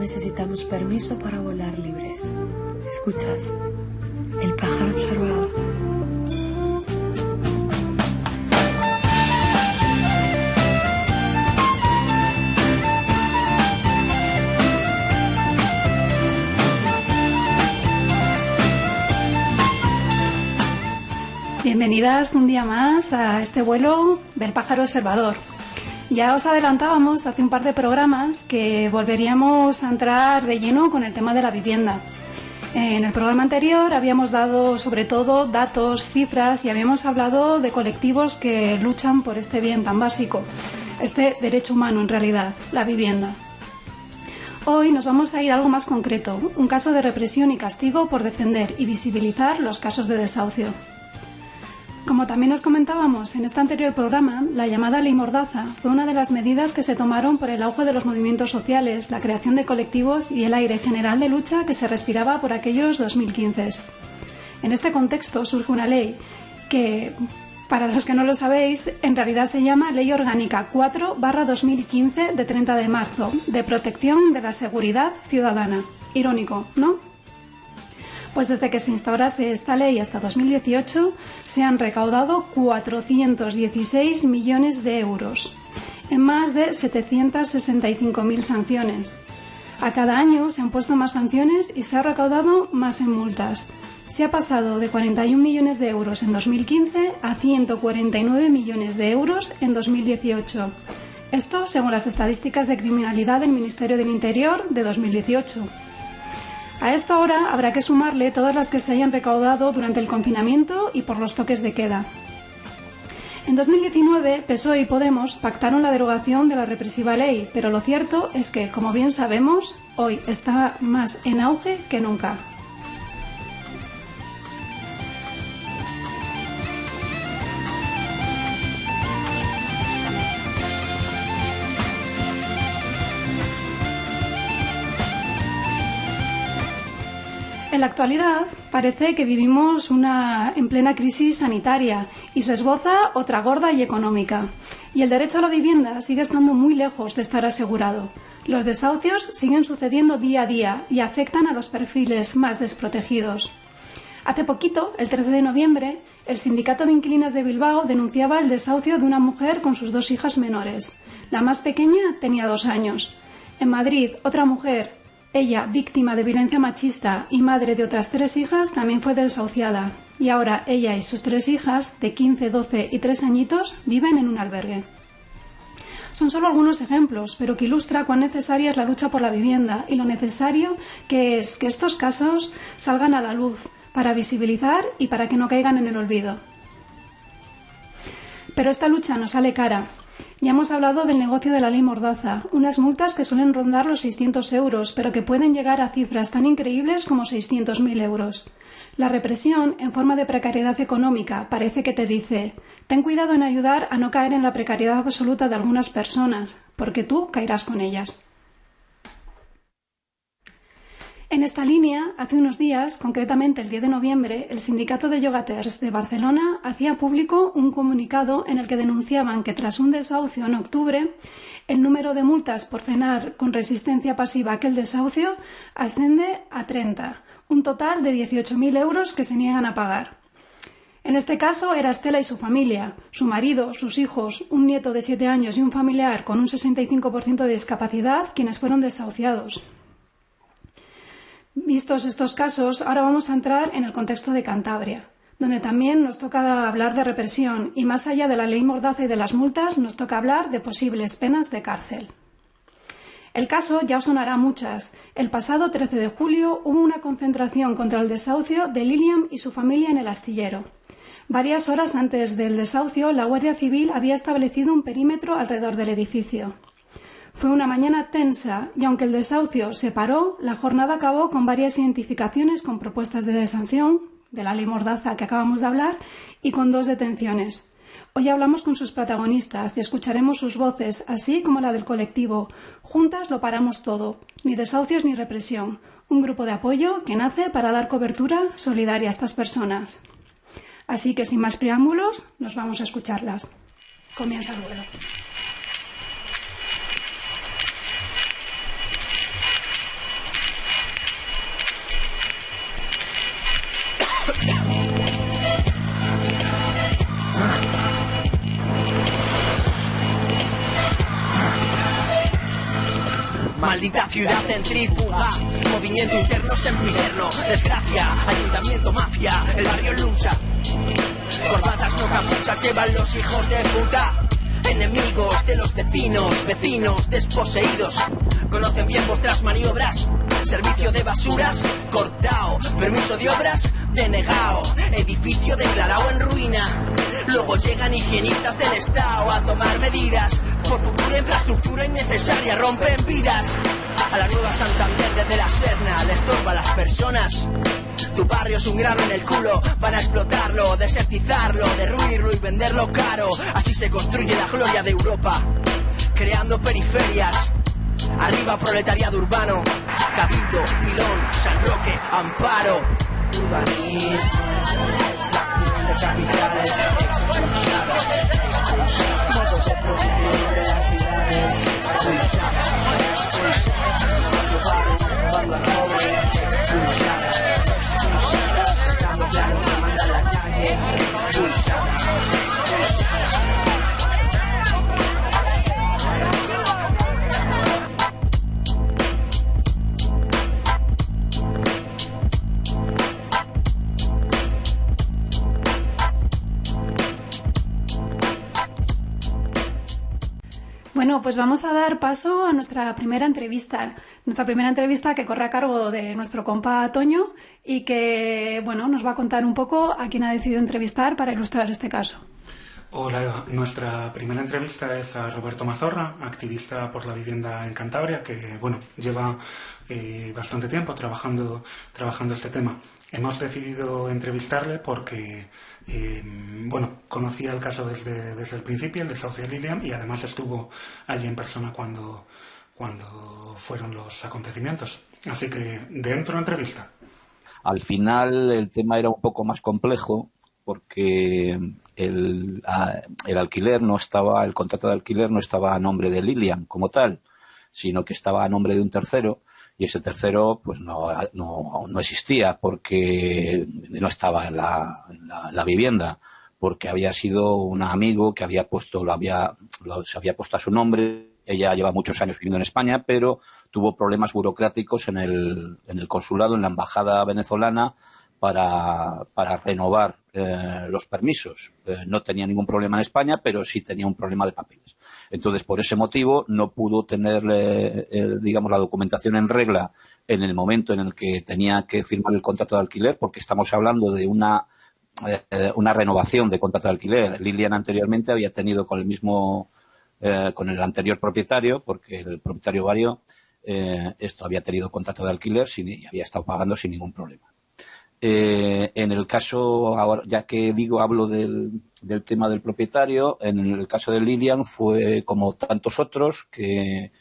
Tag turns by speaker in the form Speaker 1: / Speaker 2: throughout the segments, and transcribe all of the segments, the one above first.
Speaker 1: necesitamos permiso para volar libres. ¿Escuchas? El pájaro observador.
Speaker 2: Bienvenidas un día más a este vuelo del pájaro observador. Ya os adelantábamos hace un par de programas que volveríamos a entrar de lleno con el tema de la vivienda. En el programa anterior habíamos dado sobre todo datos, cifras y habíamos hablado de colectivos que luchan por este bien tan básico, este derecho humano en realidad, la vivienda. Hoy nos vamos a ir a algo más concreto, un caso de represión y castigo por defender y visibilizar los casos de desahucio. Como también os comentábamos en este anterior programa, la llamada Ley Mordaza fue una de las medidas que se tomaron por el auge de los movimientos sociales, la creación de colectivos y el aire general de lucha que se respiraba por aquellos 2015. En este contexto surge una ley que, para los que no lo sabéis, en realidad se llama Ley Orgánica 4/2015 de 30 de marzo de protección de la seguridad ciudadana. Irónico, ¿no? Pues desde que se instaurase esta ley hasta 2018 se han recaudado 416 millones de euros en más de 765.000 sanciones. A cada año se han puesto más sanciones y se ha recaudado más en multas. Se ha pasado de 41 millones de euros en 2015 a 149 millones de euros en 2018. Esto según las estadísticas de criminalidad del Ministerio del Interior de 2018. A esto ahora habrá que sumarle todas las que se hayan recaudado durante el confinamiento y por los toques de queda. En 2019, PSOE y Podemos pactaron la derogación de la represiva ley, pero lo cierto es que, como bien sabemos, hoy está más en auge que nunca. En la actualidad parece que vivimos en plena crisis sanitaria y se esboza otra gorda y económica. Y el derecho a la vivienda sigue estando muy lejos de estar asegurado. Los desahucios siguen sucediendo día a día y afectan a los perfiles más desprotegidos. Hace poquito, el 13 de noviembre, el Sindicato de Inquilinas de Bilbao denunciaba el desahucio de una mujer con sus 2 hijas menores. La más pequeña tenía 2 años. En Madrid, otra mujer, ella, víctima de violencia machista y madre de otras 3 hijas, también fue desahuciada. Y ahora ella y sus 3 hijas, de 15, 12 y 3 añitos, viven en un albergue. Son solo algunos ejemplos, pero que ilustra cuán necesaria es la lucha por la vivienda y lo necesario que es que estos casos salgan a la luz para visibilizar y para que no caigan en el olvido. Pero esta lucha nos sale cara. Ya hemos hablado del negocio de la Ley Mordaza, unas multas que suelen rondar los 600 euros, pero que pueden llegar a cifras tan increíbles como 600.000 euros. La represión, en forma de precariedad económica, parece que te dice: ten cuidado en ayudar a no caer en la precariedad absoluta de algunas personas, porque tú caerás con ellas. En esta línea, hace unos días, concretamente el 10 de noviembre, el Sindicato de Llogaters de Barcelona hacía público un comunicado en el que denunciaban que tras un desahucio en octubre, el número de multas por frenar con resistencia pasiva aquel desahucio asciende a 30, un total de 18.000 euros que se niegan a pagar. En este caso era Estela y su familia, su marido, sus hijos, un nieto de 7 años y un familiar con un 65% de discapacidad quienes fueron desahuciados. Vistos estos casos, ahora vamos a entrar en el contexto de Cantabria, donde también nos toca hablar de represión y más allá de la Ley Mordaza y de las multas, nos toca hablar de posibles penas de cárcel. El caso ya os sonará a muchas. El pasado 13 de julio hubo una concentración contra el desahucio de Lilian y su familia en el Astillero. Varias horas antes del desahucio, la Guardia Civil había establecido un perímetro alrededor del edificio. Fue una mañana tensa y aunque el desahucio se paró, la jornada acabó con varias identificaciones con propuestas de desanción, de la Ley Mordaza que acabamos de hablar, y con 2 detenciones. Hoy hablamos con sus protagonistas y escucharemos sus voces, así como la del colectivo. Juntas lo paramos todo, ni desahucios ni represión. Un grupo de apoyo que nace para dar cobertura solidaria a estas personas. Así que sin más preámbulos, nos vamos a escucharlas. Comienza el vuelo.
Speaker 3: maldita ciudad centrífuga, movimiento interno sempiterno, desgracia, ayuntamiento, mafia, el barrio en lucha. Corbatas no capuchas llevan los hijos de puta. Enemigos de los vecinos, vecinos desposeídos. Conocen bien vuestras maniobras. Servicio de basuras, cortao. Permiso de obras, denegao. Edificio declarado en ruina. Luego llegan higienistas del Estado a tomar medidas. Por futura infraestructura innecesaria rompen vidas. A la nueva Santander desde la Serna le estorba a las personas. Tu barrio es un grano en el culo, van a explotarlo, desertizarlo, derruirlo y venderlo caro. Así se construye la gloria de Europa, creando periferias. Arriba proletariado urbano, Cabildo, Pilón, San Roque, Amparo. Urbanismo, la de capitales expulsadas. Modo de producción de las ciudades expulsadas. Cuando roben, expulsadas. Dejando claro que manda la calle, expulsadas.
Speaker 2: Bueno, pues vamos a dar paso a nuestra primera entrevista. Nuestra primera entrevista que corre a cargo de nuestro compa Toño y que, bueno, nos va a contar un poco a quién ha decidido entrevistar para ilustrar este caso.
Speaker 4: Hola Eva, nuestra primera entrevista es a Roberto Mazorra, activista por la vivienda en Cantabria, que, bueno, lleva bastante tiempo trabajando este tema. Hemos decidido entrevistarle porque, bueno, conocía el caso desde el principio, el desahucio de Lilian, y además estuvo allí en persona cuando fueron los acontecimientos. Así que, dentro entrevista.
Speaker 5: Al final el tema era un poco más complejo porque el contrato de alquiler no estaba a nombre de Lilian como tal, sino que estaba a nombre de un tercero. Y ese tercero pues no existía porque no estaba en la vivienda, porque había sido un amigo que se había puesto a su nombre. Ella lleva muchos años viviendo en España, pero tuvo problemas burocráticos en el consulado, en la embajada venezolana, para renovar los permisos. No tenía ningún problema en España, pero sí tenía un problema de papeles. Entonces, por ese motivo, no pudo tener, digamos, la documentación en regla en el momento en el que tenía que firmar el contrato de alquiler, porque estamos hablando de una renovación de contrato de alquiler. Lilian anteriormente había tenido con el anterior propietario, porque el propietario varió, esto había tenido contrato de alquiler y había estado pagando sin ningún problema. En el caso, ahora, ya que hablo del tema del propietario, en el caso de Lilian fue como tantos otros, que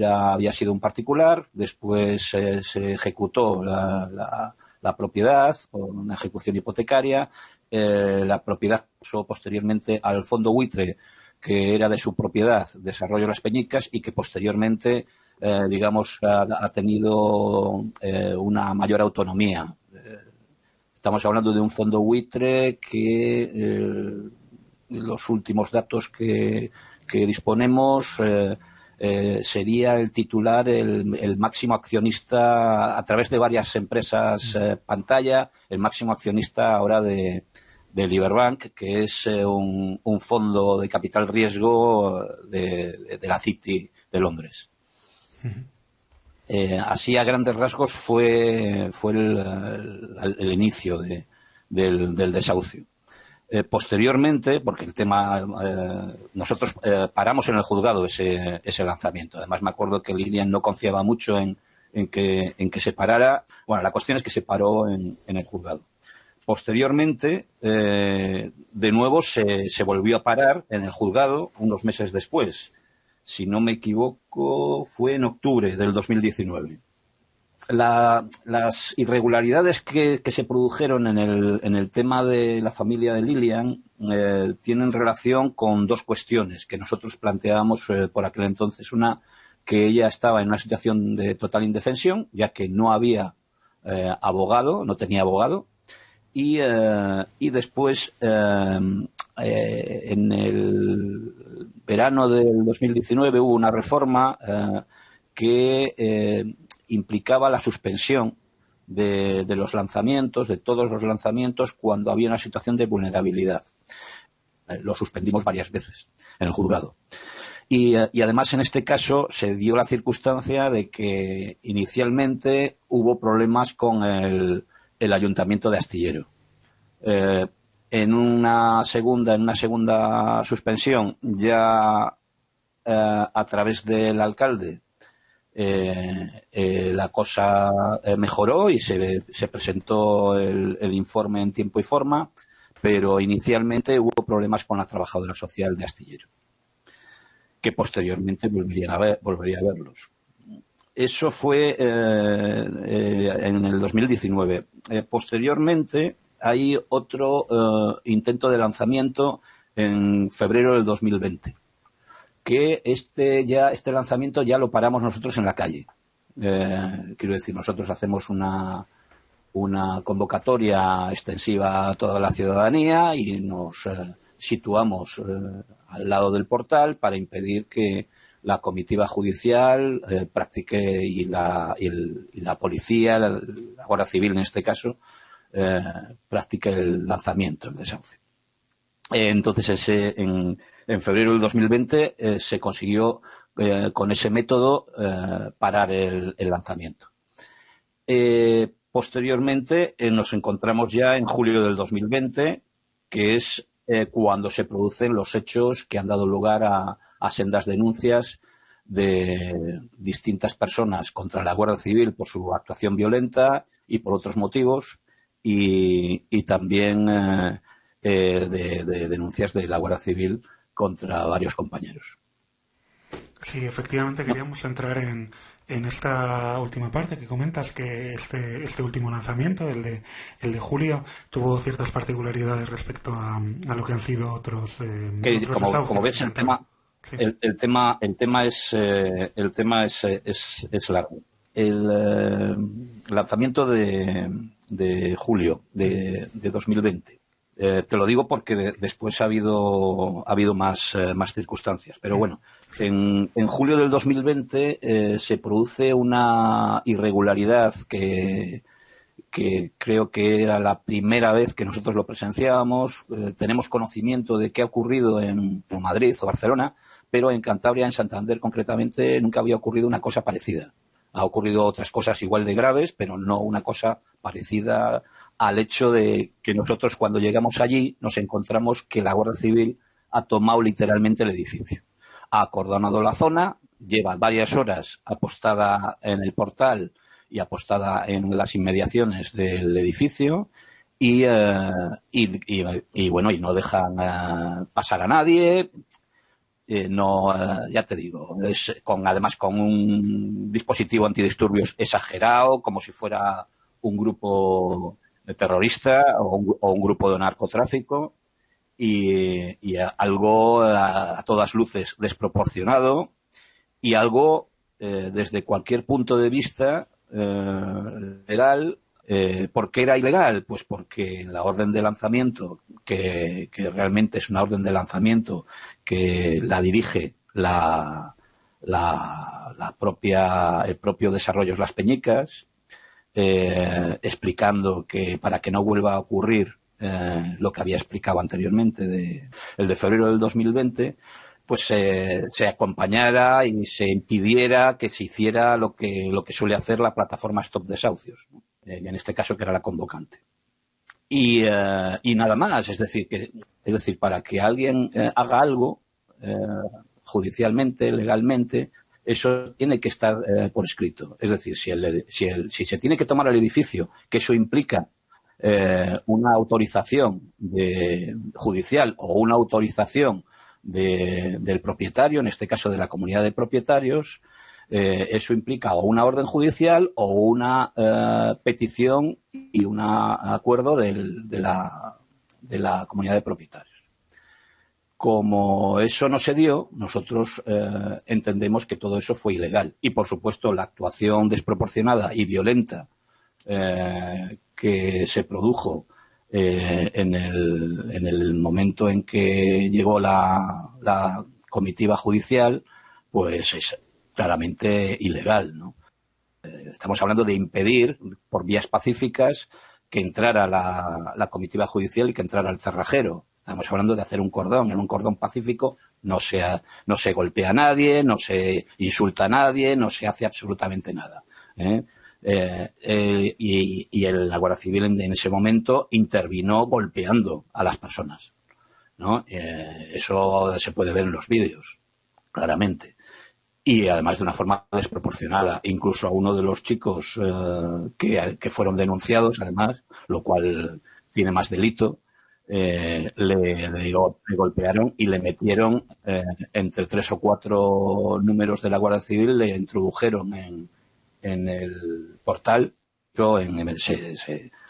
Speaker 5: había sido un particular, después se ejecutó la propiedad por una ejecución hipotecaria, la propiedad pasó posteriormente al fondo buitre, que era de su propiedad, Desarrollo Las Peñicas, y que posteriormente, digamos, ha tenido una mayor autonomía. Estamos hablando de un fondo buitre que los últimos datos que disponemos sería el titular, el máximo accionista a través de varias empresas pantalla, el máximo accionista ahora de Liberbank, que es un fondo de capital riesgo de la City de Londres. Así a grandes rasgos fue el inicio del desahucio. Posteriormente, porque el tema, nosotros paramos en el juzgado ese lanzamiento. Además me acuerdo que Lilian no confiaba mucho en que se parara. Bueno, la cuestión es que se paró en el juzgado. Posteriormente, de nuevo se volvió a parar en el juzgado unos meses después. Si no me equivoco, fue en octubre del 2019. Las irregularidades que se produjeron en el tema de la familia de Lilian tienen relación con dos cuestiones que nosotros planteábamos por aquel entonces. Una, que ella estaba en una situación de total indefensión, ya que no había abogado, no tenía abogado. Y después, en el verano del 2019 hubo una reforma que implicaba la suspensión de los lanzamientos, de todos los lanzamientos, cuando había una situación de vulnerabilidad. Lo suspendimos varias veces en el juzgado. Y además, en este caso, se dio la circunstancia de que inicialmente hubo problemas con el Ayuntamiento de Astillero. En una segunda suspensión, ya a través del alcalde, la cosa mejoró y se presentó el informe en tiempo y forma, pero inicialmente hubo problemas con la trabajadora social de Astillero, que posteriormente volvería a verlos. Eso fue en el 2019. Posteriormente hay otro intento de lanzamiento en febrero del 2020, que este lanzamiento ya lo paramos nosotros en la calle. Quiero decir, nosotros hacemos una convocatoria extensiva a toda la ciudadanía y nos situamos al lado del portal para impedir que la comitiva judicial practique y la policía, la Guardia Civil en este caso, practique el lanzamiento, el desahucio. Entonces, en febrero del 2020 se consiguió con ese método parar el lanzamiento. Posteriormente nos encontramos ya en julio del 2020, que es cuando se producen los hechos que han dado lugar a sendas denuncias de distintas personas contra la Guardia Civil por su actuación violenta y por otros motivos, y también de denuncias de la Guardia Civil contra varios compañeros.
Speaker 4: Sí, efectivamente queríamos entrar en esta última parte que comentas, que este último lanzamiento, el de julio, tuvo ciertas particularidades respecto a lo que han sido otros desahucios.
Speaker 5: Como ves, el tema es largo. El lanzamiento de julio de 2020. Te lo digo porque después ha habido más circunstancias. Pero bueno, en julio del 2020 se produce una irregularidad que creo que era la primera vez que nosotros lo presenciábamos. Tenemos conocimiento de qué ha ocurrido en Madrid o Barcelona, pero en Cantabria, en Santander concretamente, nunca había ocurrido una cosa parecida. Ha ocurrido otras cosas igual de graves, pero no una cosa parecida al hecho de que nosotros, cuando llegamos allí, nos encontramos que la Guardia Civil ha tomado literalmente el edificio. Ha acordonado la zona, lleva varias horas apostada en el portal y apostada en las inmediaciones del edificio y no dejan pasar a nadie. Ya te digo, además con un dispositivo antidisturbios exagerado, como si fuera un grupo terrorista o un grupo de narcotráfico, y algo a todas luces desproporcionado, y algo desde cualquier punto de vista legal. ¿Por qué era ilegal? Pues porque la orden de lanzamiento, que realmente es una orden de lanzamiento que la dirige el propio Desarrollos Las Peñicas, explicando que para que no vuelva a ocurrir lo que había explicado anteriormente, el de febrero del 2020, pues se acompañara y se impidiera que se hiciera lo que suele hacer la plataforma Stop Desahucios, ¿no? En este caso, que era la convocante. Y nada más, es decir, para que alguien haga algo judicialmente, legalmente, eso tiene que estar por escrito. Es decir, si se tiene que tomar el edificio, que eso implica una autorización judicial o una autorización del propietario, en este caso de la comunidad de propietarios, eso implica o una orden judicial o una petición y un acuerdo de la comunidad de propietarios. Como eso no se dio, nosotros entendemos que todo eso fue ilegal. Y, por supuesto, la actuación desproporcionada y violenta que se produjo en el momento en que llegó la comitiva judicial, pues claramente ilegal, ¿no? Estamos hablando de impedir por vías pacíficas que entrara la comitiva judicial y que entrara el cerrajero. Estamos hablando de hacer un cordón. En un cordón pacífico no se golpea a nadie, no se insulta a nadie, no se hace absolutamente nada, y la Guardia Civil en ese momento intervino golpeando a las personas, ¿no? Eso se puede ver en los vídeos, claramente. Y además de una forma desproporcionada. Incluso a uno de los chicos que fueron denunciados, además, lo cual tiene más delito, le golpearon y le metieron entre 3 o 4 números de la Guardia Civil, le introdujeron en el portal.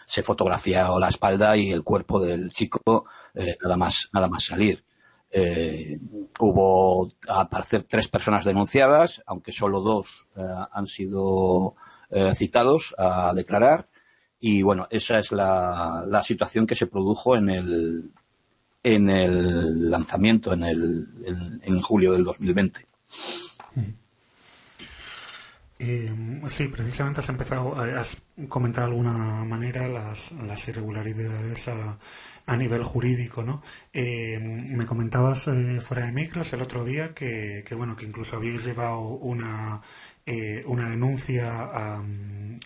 Speaker 5: Se fotografió la espalda y el cuerpo del chico nada más salir. Hubo, al parecer, 3 personas denunciadas, aunque solo 2 han sido citados a declarar. Y bueno, esa es la situación que se produjo en el lanzamiento en julio del 2020.
Speaker 4: Sí, precisamente has comentado de alguna manera las irregularidades a nivel jurídico, ¿no? Me comentabas fuera de micros el otro día que incluso habíais llevado una denuncia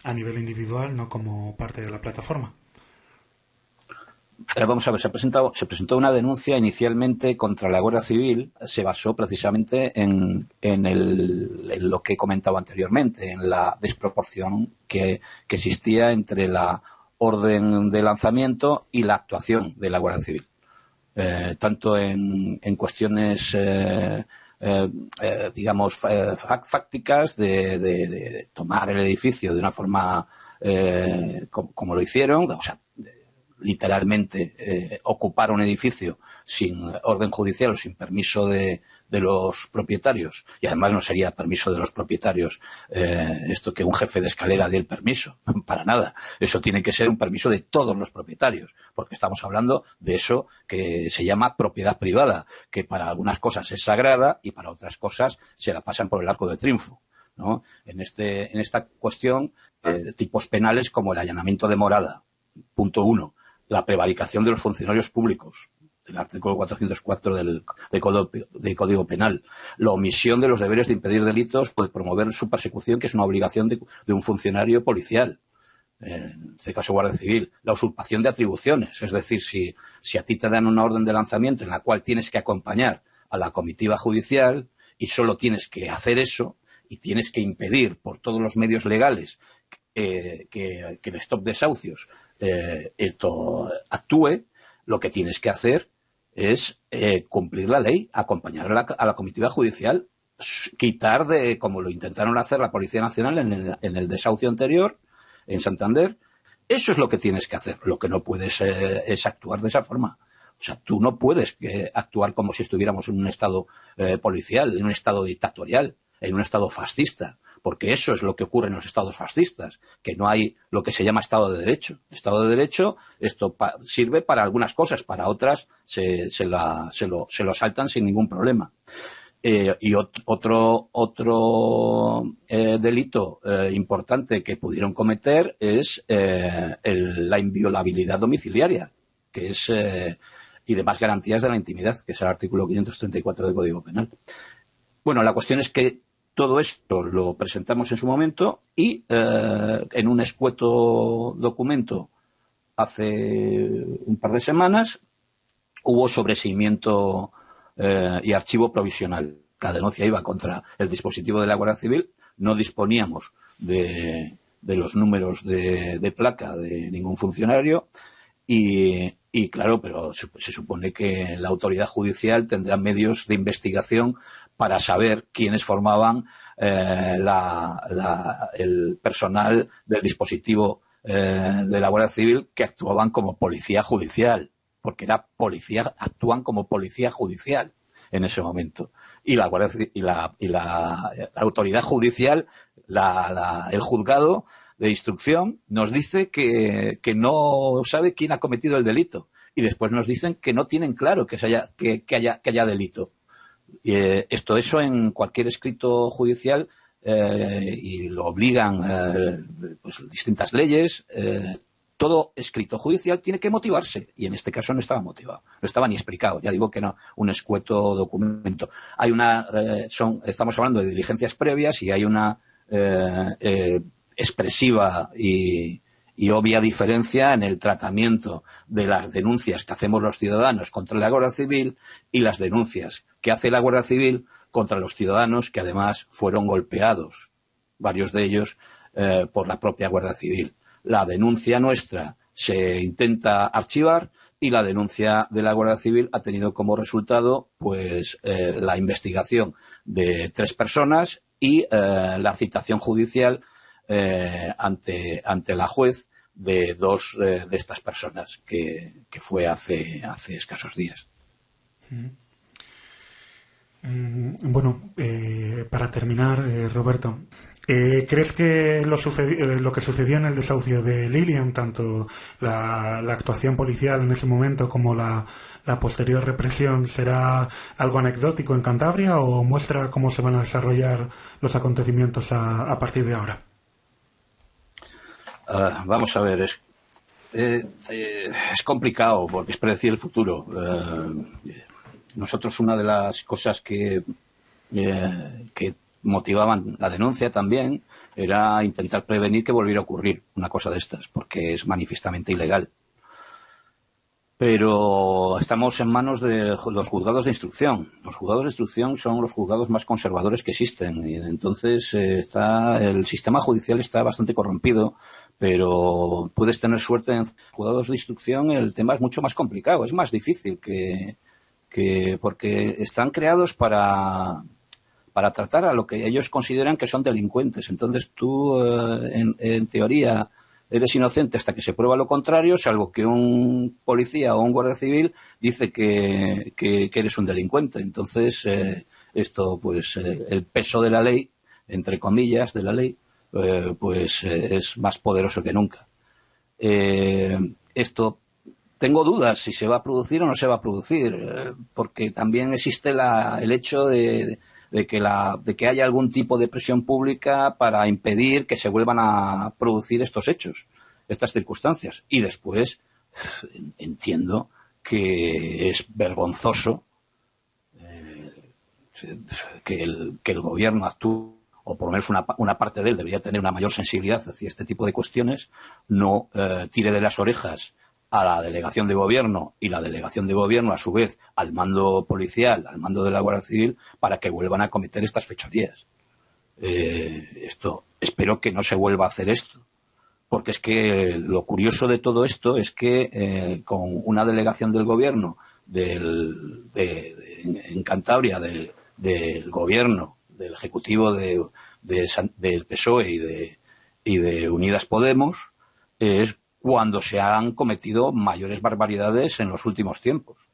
Speaker 4: a nivel individual, no como parte de la plataforma.
Speaker 5: Vamos a ver, se presentó una denuncia inicialmente contra la Guardia Civil. Se basó precisamente en lo que he comentado anteriormente, en la desproporción que existía entre la orden de lanzamiento y la actuación de la Guardia Civil. Tanto en cuestiones digamos fácticas de tomar el edificio de una forma como lo hicieron, o sea, literalmente ocupar un edificio sin orden judicial o sin permiso de los propietarios, y además no sería permiso de los propietarios esto que un jefe de escalera dé el permiso, para nada. Eso tiene que ser un permiso de todos los propietarios, porque estamos hablando de eso que se llama propiedad privada, que para algunas cosas es sagrada y para otras cosas se la pasan por el arco de triunfo, ¿no? En esta cuestión, tipos penales como el allanamiento de morada, punto 1, la prevaricación de los funcionarios públicos, del artículo 404 del Código Penal, la omisión de los deberes de impedir delitos o de promover su persecución, que es una obligación de un funcionario policial, en este caso Guardia Civil, la usurpación de atribuciones, es decir, si a ti te dan una orden de lanzamiento en la cual tienes que acompañar a la comitiva judicial y solo tienes que hacer eso y tienes que impedir por todos los medios legales que el stop desahucios esto actúe, lo que tienes que hacer es cumplir la ley, acompañar a la comitiva judicial, quitar como lo intentaron hacer la Policía Nacional en el desahucio anterior, en Santander. Eso es lo que tienes que hacer. Lo que no puedes es actuar de esa forma. O sea, tú no puedes actuar como si estuviéramos en un estado policial, en un estado dictatorial, en un estado fascista. Porque eso es lo que ocurre en los estados fascistas, que no hay lo que se llama Estado de Derecho. El Estado de Derecho, esto sirve para algunas cosas, para otras se lo saltan sin ningún problema. Y otro delito importante que pudieron cometer es la inviolabilidad domiciliaria, que es y demás garantías de la intimidad, que es el artículo 534 del Código Penal. Bueno, la cuestión es que todo esto lo presentamos en su momento y en un escueto documento hace un par de semanas hubo sobreseimiento y archivo provisional. La denuncia iba contra el dispositivo de la Guardia Civil. No disponíamos de los números de placa de ningún funcionario y claro, pero se supone que la autoridad judicial tendrá medios de investigación para saber quiénes formaban el personal del dispositivo de la Guardia Civil que actuaban como policía judicial, porque actúan como policía judicial en ese momento. Y la Guardia y la autoridad judicial, el juzgado de instrucción, nos dice que no sabe quién ha cometido el delito. Y después nos dicen que no tienen claro que haya delito. Eso en cualquier escrito judicial y lo obligan pues distintas leyes. Todo escrito judicial tiene que motivarse, y en este caso no estaba motivado, no estaba ni explicado. Ya digo que no, un escueto documento. Hay estamos hablando de diligencias previas y hay una expresiva y obvia diferencia en el tratamiento de las denuncias que hacemos los ciudadanos contra la Guardia Civil y las denuncias que hace la Guardia Civil contra los ciudadanos que además fueron golpeados, varios de ellos por la propia Guardia Civil. La denuncia nuestra se intenta archivar y la denuncia de la Guardia Civil ha tenido como resultado pues la investigación de 3 personas y la citación judicial ante la juez de 2 de estas personas que fue hace escasos días.
Speaker 4: Bueno, para terminar, Roberto, ¿crees que lo que sucedió en el desahucio de Lilian, tanto la actuación policial en ese momento como la posterior represión, será algo anecdótico en Cantabria o muestra cómo se van a desarrollar los acontecimientos a partir de ahora?
Speaker 5: Vamos a ver, es complicado porque es predecir el futuro. Nosotros una de las cosas que motivaban la denuncia también era intentar prevenir que volviera a ocurrir una cosa de estas, porque es manifiestamente ilegal. Pero estamos en manos de los juzgados de instrucción. Los juzgados de instrucción son los juzgados más conservadores que existen. Y entonces el sistema judicial está bastante corrompido, pero puedes tener suerte en juzgados de instrucción. El tema es mucho más complicado, es más difícil porque están creados para tratar a lo que ellos consideran que son delincuentes. Entonces tú, en teoría, eres inocente hasta que se prueba lo contrario, salvo que un policía o un guardia civil dice que eres un delincuente. Entonces, el peso de la ley, entre comillas, de la ley, es más poderoso que nunca. Tengo dudas si se va a producir o no se va a producir, porque también existe el hecho de que haya algún tipo de presión pública para impedir que se vuelvan a producir estos hechos, estas circunstancias. Y después entiendo que es vergonzoso que el gobierno actúe, o por lo menos una parte de él debería tener una mayor sensibilidad hacia este tipo de cuestiones, no tire de las orejas a la delegación de gobierno y la delegación de gobierno a su vez al mando policial, al mando de la Guardia Civil, para que vuelvan a cometer estas fechorías. Espero que no se vuelva a hacer esto, porque es que lo curioso de todo esto es que con una delegación del gobierno en Cantabria del gobierno, del ejecutivo del PSOE y de Unidas Podemos, es cuando se han cometido mayores barbaridades en los últimos tiempos.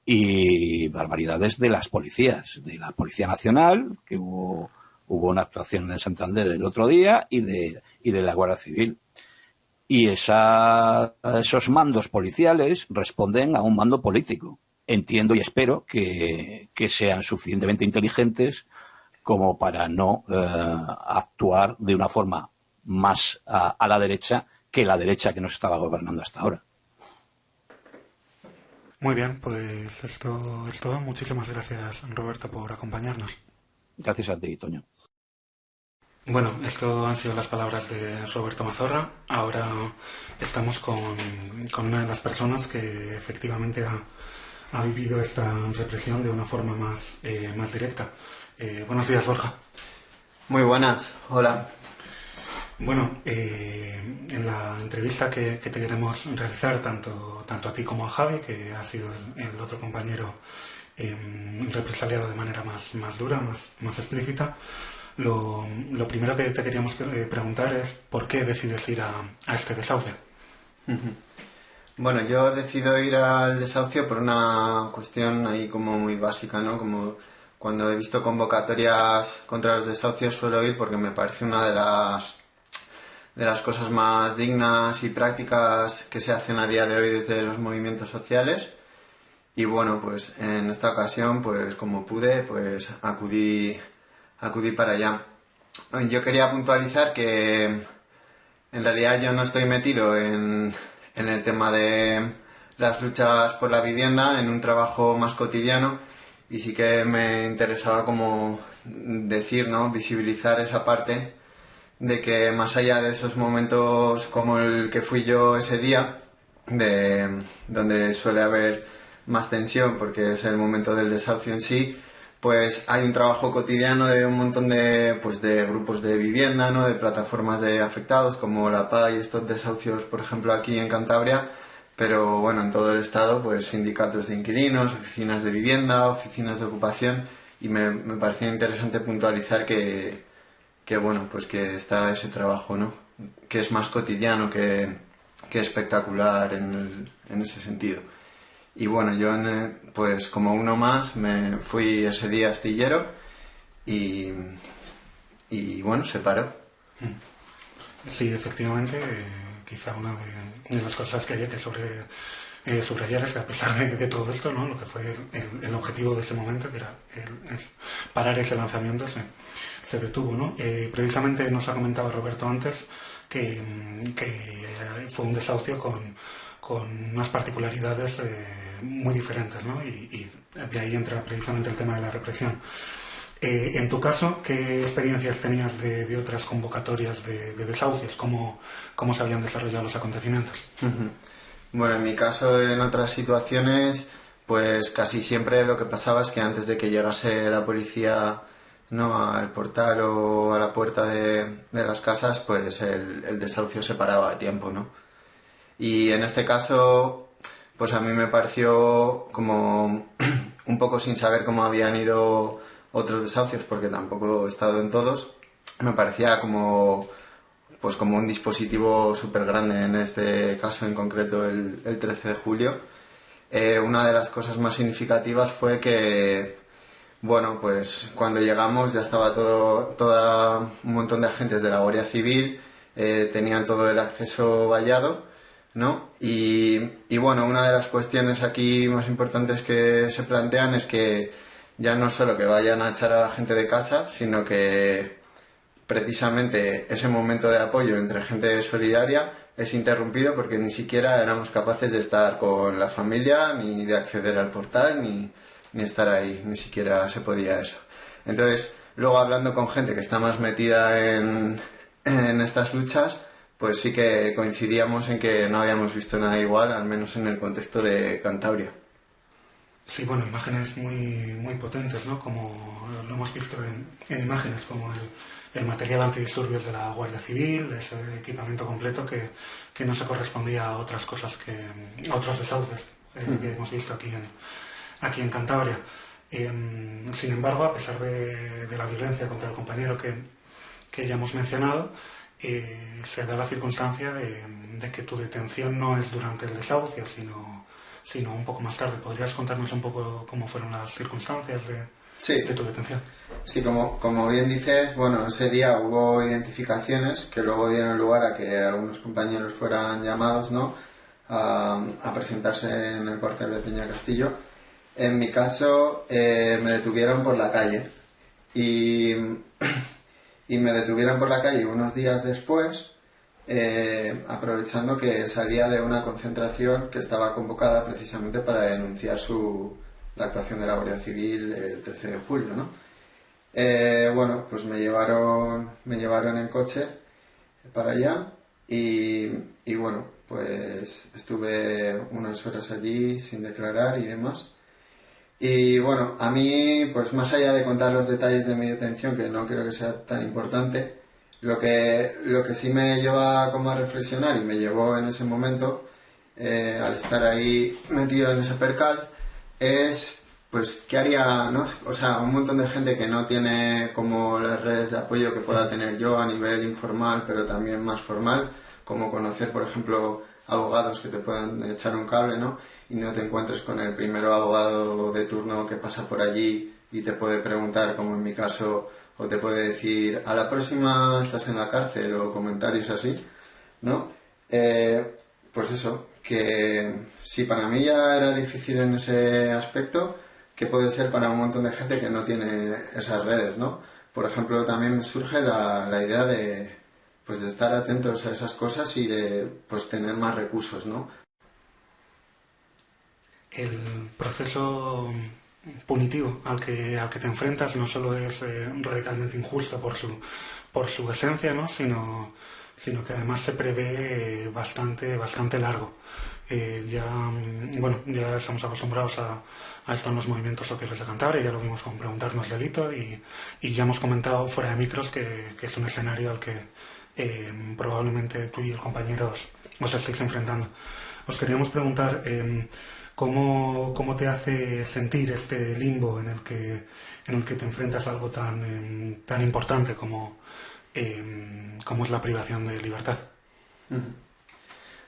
Speaker 5: Y barbaridades de las policías, de la Policía Nacional, que hubo una actuación en Santander el otro día, y de la Guardia Civil. Y esos mandos policiales responden a un mando político. Entiendo y espero que sean suficientemente inteligentes como para no actuar de una forma más a la derecha que la derecha que nos estaba gobernando hasta ahora.
Speaker 4: Muy bien, pues esto es todo. Muchísimas gracias, Roberto, por acompañarnos.
Speaker 5: Gracias a ti, Toño.
Speaker 4: Bueno, esto han sido las palabras de Roberto Mazorra. Ahora estamos con una de las personas que efectivamente ha vivido esta represión de una forma más directa. Buenos días, Borja.
Speaker 6: Muy buenas, hola.
Speaker 4: Bueno, en la entrevista que te queremos realizar, tanto a ti como a Javi, que ha sido el otro compañero represaliado de manera más dura, más explícita, lo primero que te queríamos preguntar es ¿por qué decides ir a este desahucio?
Speaker 6: Bueno, yo decido ir al desahucio por una cuestión ahí como muy básica, ¿no? Como cuando he visto convocatorias contra los desahucios suelo ir porque me parece una de las cosas más dignas y prácticas que se hacen a día de hoy desde los movimientos sociales. y bueno, pues en esta ocasión, pues como pude, pues acudí para allá. Yo quería puntualizar que en realidad yo no estoy metido en el tema de las luchas por la vivienda, en un trabajo más cotidiano, y sí que me interesaba como decir, ¿no?, visibilizar esa parte de que más allá de esos momentos como el que fui yo ese día, donde suele haber más tensión porque es el momento del desahucio en sí, pues hay un trabajo cotidiano de un montón de grupos de vivienda, ¿no?, de plataformas de afectados como la PA y estos desahucios, por ejemplo, aquí en Cantabria, pero bueno, en todo el estado, pues sindicatos de inquilinos, oficinas de vivienda, oficinas de ocupación, y me parecía interesante puntualizar que bueno, pues que está ese trabajo, ¿no?, que es más cotidiano que espectacular en ese sentido. Y bueno, yo pues como uno más me fui ese día astillero y bueno, se paró.
Speaker 4: Sí, efectivamente, quizá una de las cosas que hay que subrayar es que a pesar de todo esto, ¿no?, lo que fue el objetivo de ese momento, que era parar ese lanzamiento, se detuvo, ¿no? Precisamente nos ha comentado Roberto antes que fue un desahucio con unas particularidades muy diferentes, ¿no? Y de ahí entra precisamente el tema de la represión. En tu caso, ¿qué experiencias tenías de otras convocatorias de desahucios? ¿Cómo se habían desarrollado los acontecimientos?
Speaker 6: Bueno, en mi caso, en otras situaciones, pues casi siempre lo que pasaba es que antes de que llegase la policía, ¿no?, al portal o a la puerta de las casas, pues el desahucio se paraba a tiempo, ¿no? Y en este caso, pues a mí me pareció como un poco, sin saber cómo habían ido otros desahucios, porque tampoco he estado en todos, me parecía como un dispositivo súper grande, en este caso en concreto el 13 de julio. Una de las cosas más significativas fue que, bueno, pues cuando llegamos ya estaba un montón de agentes de la Guardia Civil, tenían todo el acceso vallado, ¿no? Y bueno, una de las cuestiones aquí más importantes que se plantean es que ya no solo que vayan a echar a la gente de casa, sino que precisamente ese momento de apoyo entre gente solidaria es interrumpido porque ni siquiera éramos capaces de estar con la familia, ni de acceder al portal, ni estar ahí, ni siquiera se podía eso. Entonces, luego hablando con gente que está más metida en estas luchas, pues sí que coincidíamos en que no habíamos visto nada igual, al menos en el contexto de Cantabria.
Speaker 4: Sí, bueno, imágenes muy, muy potentes, ¿no? Como lo hemos visto en imágenes, como el material antidisturbios de la Guardia Civil, ese equipamiento completo que no se correspondía a otras cosas, a otros desahucios que hemos visto aquí en Cantabria. Sin embargo, a pesar de la violencia contra el compañero que ya hemos mencionado, se da la circunstancia de que tu detención no es durante el desahucio, sino un poco más tarde. ¿Podrías contarnos un poco cómo fueron las circunstancias de tu detención?
Speaker 6: Sí, como bien dices, bueno, ese día hubo identificaciones que luego dieron lugar a que algunos compañeros fueran llamados, ¿no?, a presentarse en el cuartel de Peñacastillo. En mi caso, me detuvieron por la calle y me detuvieron por la calle unos días después, aprovechando que salía de una concentración que estaba convocada precisamente para denunciar la actuación de la Guardia Civil el 13 de julio, ¿no? Bueno, pues me llevaron en coche para allá y bueno, pues estuve unas horas allí sin declarar y demás. Y bueno, a mí, pues más allá de contar los detalles de mi detención, que no creo que sea tan importante, lo que sí me lleva como a reflexionar y me llevó en ese momento, al estar ahí metido en ese percal, es pues qué haría, ¿no? O sea, un montón de gente que no tiene como las redes de apoyo que pueda tener yo a nivel informal, pero también más formal, como conocer, por ejemplo, abogados que te puedan echar un cable, ¿no? Y no te encuentres con el primero abogado de turno que pasa por allí y te puede preguntar, como en mi caso, o te puede decir, a la próxima estás en la cárcel, o comentarios así, ¿no? Pues eso, que si para mí ya era difícil en ese aspecto, que puede ser para un montón de gente que no tiene esas redes, ¿no? Por ejemplo, también me surge la idea de, pues, de estar atentos a esas cosas y de, pues, tener más recursos, ¿no?
Speaker 4: El proceso punitivo al que te enfrentas no solo es radicalmente injusto por su esencia, ¿no? sino que además se prevé bastante largo. Ya estamos acostumbrados a esto en los movimientos sociales de Cantabria, ya lo vimos con Preguntarnos Delito y ya hemos comentado fuera de micros que es un escenario al que probablemente tú y los compañeros os estáis enfrentando. Os queríamos preguntar ¿cómo te hace sentir este limbo en el que te enfrentas a algo tan importante como es la privación de libertad?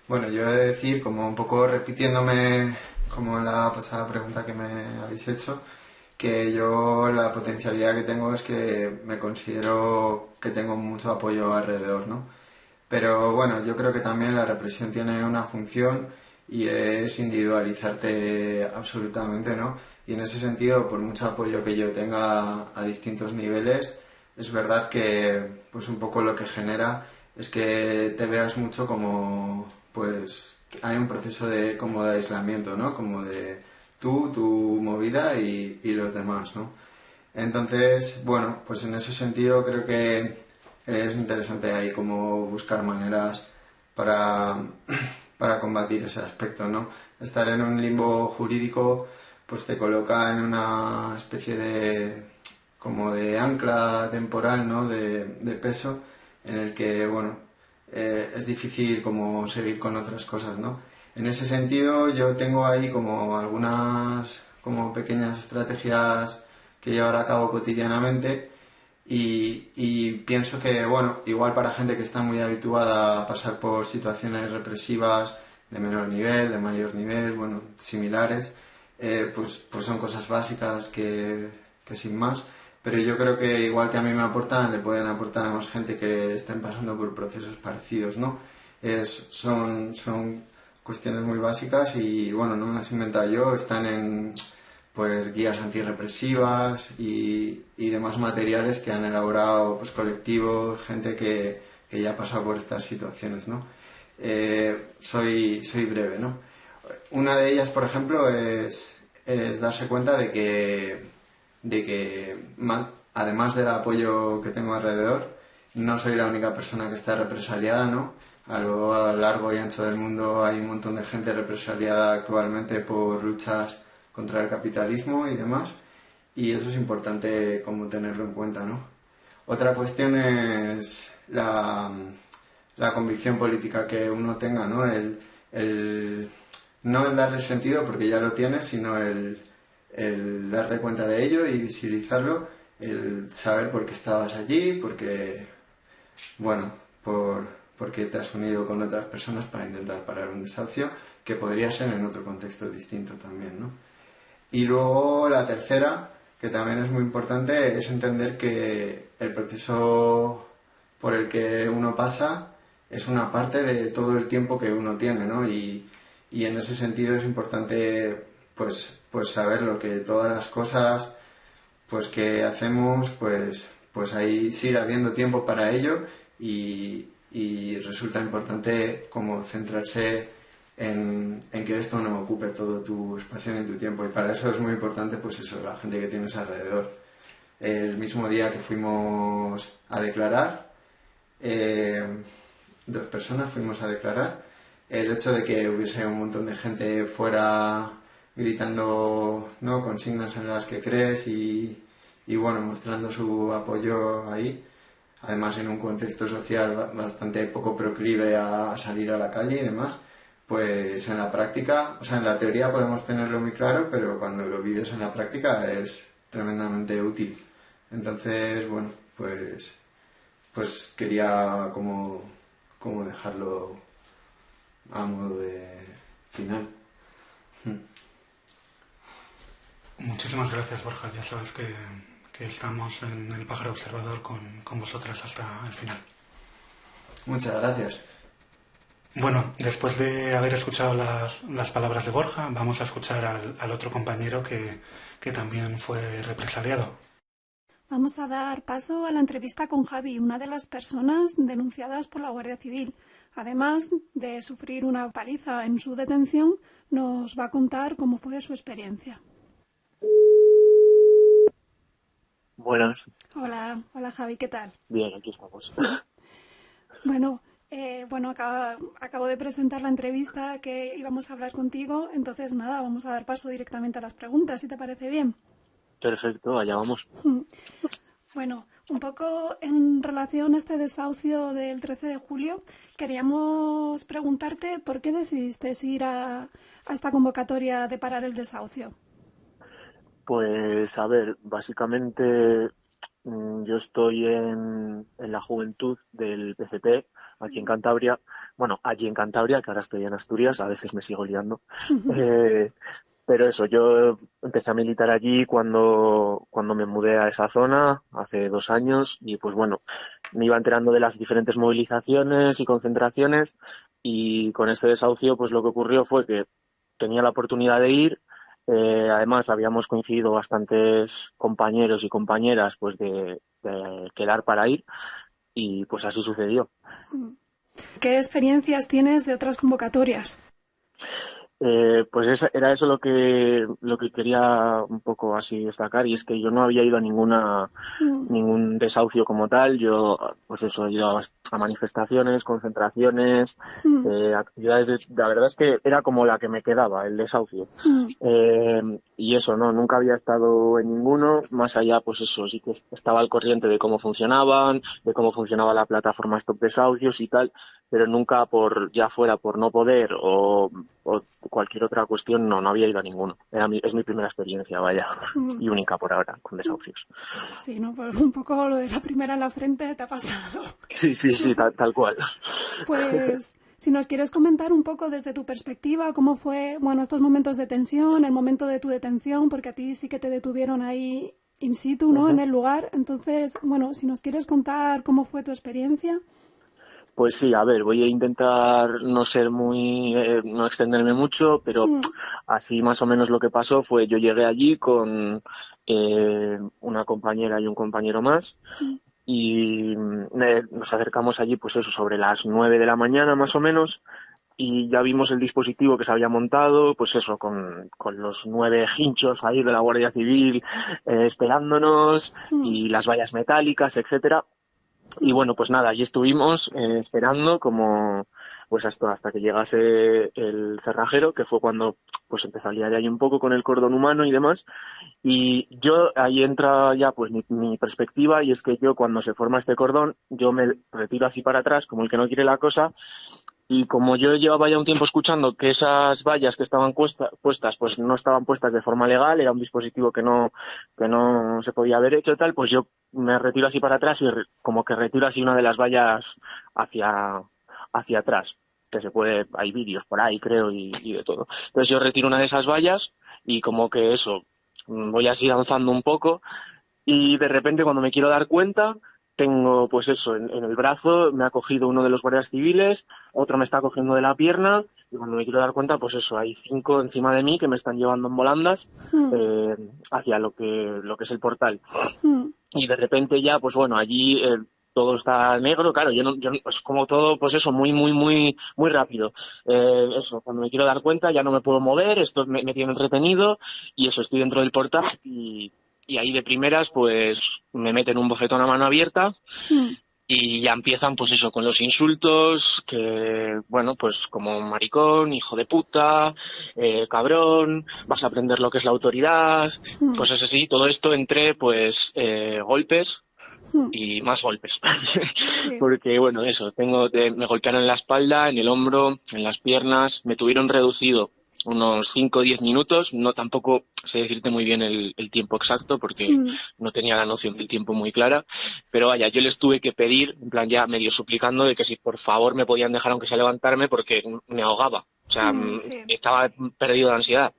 Speaker 6: Bueno, yo he de decir, como un poco repitiéndome como en la pasada pregunta que me habéis hecho, que yo la potencialidad que tengo es que me considero que tengo mucho apoyo alrededor, ¿no? Pero bueno, yo creo que también la represión tiene una función y es individualizarte absolutamente, ¿no? Y en ese sentido, por mucho apoyo que yo tenga a distintos niveles, es verdad que pues un poco lo que genera es que te veas mucho como, pues, hay un proceso de aislamiento, ¿no? Como de tú, tu movida y los demás, ¿no? Entonces, bueno, pues en ese sentido creo que es interesante ahí como buscar maneras para combatir ese aspecto, ¿no? Estar en un limbo jurídico pues te coloca en una especie de ancla temporal, ¿no? De peso en el que, bueno, es difícil como seguir con otras cosas, ¿no? En ese sentido yo tengo ahí como algunas como pequeñas estrategias que llevar a cabo cotidianamente y pienso que, bueno, igual para gente que está muy habituada a pasar por situaciones represivas de menor nivel, de mayor nivel, bueno, similares, pues son cosas básicas que sin más, pero yo creo que igual que a mí me aportan, le pueden aportar a más gente que estén pasando por procesos parecidos, ¿no? Son cuestiones muy básicas y, bueno, no me las he inventado yo, están en pues guías antirrepresivas y demás materiales que han elaborado pues colectivos, gente que ya ha pasado por estas situaciones, ¿no? Soy breve, ¿no? Una de ellas, por ejemplo, es darse cuenta de que además del apoyo que tengo alrededor, no soy la única persona que está represaliada, ¿no? A lo largo y ancho del mundo hay un montón de gente represaliada actualmente por luchas contra el capitalismo y demás, y eso es importante como tenerlo en cuenta, ¿no? Otra cuestión es la convicción política que uno tenga, ¿no? No el darle sentido porque ya lo tienes, sino el darte cuenta de ello y visibilizarlo, el saber por qué estabas allí, porque, bueno, porque te has unido con otras personas para intentar parar un desahucio que podría ser en otro contexto distinto también, ¿no? Y luego la tercera, que también es muy importante, es entender que el proceso por el que uno pasa es una parte de todo el tiempo que uno tiene, ¿no? Y en ese sentido es importante pues saber lo que todas las cosas pues que hacemos, pues ahí sigue habiendo tiempo para ello y resulta importante como centrarse en que esto no ocupe todo tu espacio ni tu tiempo, y para eso es muy importante pues eso, la gente que tienes alrededor. El mismo día que fuimos a declarar, 2 personas fuimos a declarar, el hecho de que hubiese un montón de gente fuera gritando, ¿no?, consignas en las que crees y bueno, mostrando su apoyo ahí, además en un contexto social bastante poco proclive a salir a la calle y demás, pues en la práctica, o sea, en la teoría podemos tenerlo muy claro, pero cuando lo vives en la práctica es tremendamente útil. Entonces, bueno, pues quería como dejarlo a modo de final.
Speaker 4: Muchísimas gracias, Borja. Ya sabes que estamos en el Pájaro Observador con vosotras hasta el final.
Speaker 6: Muchas gracias.
Speaker 4: Bueno, después de haber escuchado las palabras de Borja, vamos a escuchar al otro compañero que también fue represaliado.
Speaker 2: Vamos a dar paso a la entrevista con Javi, una de las personas denunciadas por la Guardia Civil. Además de sufrir una paliza en su detención, nos va a contar cómo fue su experiencia.
Speaker 7: Buenas.
Speaker 2: Hola Javi, ¿qué tal?
Speaker 7: Bien, aquí estamos.
Speaker 2: Bueno, acabo de presentar la entrevista que íbamos a hablar contigo, entonces nada, vamos a dar paso directamente a las preguntas, si te parece bien.
Speaker 7: Perfecto, allá vamos.
Speaker 2: Bueno, un poco en relación a este desahucio del 13 de julio, queríamos preguntarte por qué decidiste ir a esta convocatoria de parar el desahucio.
Speaker 7: Pues a ver, básicamente yo estoy en la juventud del PCP aquí en Cantabria. Bueno, allí en Cantabria, que ahora estoy en Asturias, a veces me sigo liando. Pero eso, yo empecé a militar allí cuando me mudé a esa zona, hace 2 años, y pues bueno, me iba enterando de las diferentes movilizaciones y concentraciones, y con este desahucio pues lo que ocurrió fue que tenía la oportunidad de ir. Además habíamos coincidido bastantes compañeros y compañeras pues de quedar para ir, y pues así sucedió.
Speaker 2: ¿Qué experiencias tienes de otras convocatorias?
Speaker 7: Pues era eso lo que quería un poco así destacar, y es que yo no había ido a ningún desahucio como tal. Yo pues eso, he ido a manifestaciones, concentraciones, actividades la verdad es que era como la que me quedaba, el desahucio. Y eso, nunca había estado en ninguno, más allá pues eso, sí que estaba al corriente de cómo funcionaban, de cómo funcionaba la plataforma Stop Desahucios y tal, pero nunca ya fuera por no poder o cualquier otra cuestión, no había ido a ninguno. Es mi primera experiencia, vaya, y única por ahora, con desahucios.
Speaker 2: Sí, ¿no? Pues un poco lo de la primera en la frente te ha pasado.
Speaker 7: Sí, tal cual.
Speaker 2: Pues, si nos quieres comentar un poco desde tu perspectiva, cómo fue, estos momentos de tensión, el momento de tu detención, porque a ti sí que te detuvieron ahí in situ, ¿no? En el lugar. Entonces, si nos quieres contar cómo fue tu experiencia.
Speaker 7: Pues sí, a ver, voy a intentar no ser no extenderme mucho, pero así más o menos lo que pasó fue, yo llegué allí con una compañera y un compañero más, y nos acercamos allí pues eso, sobre las 9 de la mañana más o menos, y ya vimos el dispositivo que se había montado, pues eso, con los 9 hinchos ahí de la Guardia Civil esperándonos, y las vallas metálicas, etcétera. Y bueno, pues nada, allí estuvimos esperando como pues hasta que llegase el cerrajero, que fue cuando pues empezó a liar ahí un poco con el cordón humano y demás. Y yo, ahí entra ya pues mi perspectiva, y es que yo cuando se forma este cordón, yo me retiro así para atrás, como el que no quiere la cosa. Y como yo llevaba ya un tiempo escuchando que esas vallas que estaban puestas pues no estaban puestas de forma legal, era un dispositivo que no se podía haber hecho tal, pues yo me retiro así para atrás y como que retiro así una de las vallas hacia atrás, que hay vídeos por ahí creo y de todo. Entonces yo retiro una de esas vallas y como que eso, voy así danzando un poco, y de repente cuando me quiero dar cuenta, tengo pues eso, en el brazo me ha cogido uno de los guardias civiles, otro me está cogiendo de la pierna, y cuando me quiero dar cuenta, pues eso, hay 5 encima de mí que me están llevando en volandas hacia lo que es el portal. Y de repente ya, pues bueno, allí todo está negro, claro, yo es como todo, pues eso, muy, muy, muy, muy rápido. Eso, cuando me quiero dar cuenta ya no me puedo mover, esto me tiene entretenido, y eso, estoy dentro del portal, y ahí de primeras pues me meten un bofetón a mano abierta, y ya empiezan pues eso, con los insultos, que bueno, pues como maricón, hijo de puta, cabrón, vas a aprender lo que es la autoridad, cosas así. Todo esto entre pues golpes y más golpes. Porque bueno, eso, me golpearon en la espalda, en el hombro, en las piernas, me tuvieron reducido unos 5 o 10 minutos, no tampoco sé decirte muy bien el tiempo exacto porque no tenía la noción del tiempo muy clara, pero vaya, yo les tuve que pedir, en plan ya medio suplicando, de que si por favor me podían dejar aunque sea levantarme porque me ahogaba, o sea, estaba perdido de ansiedad.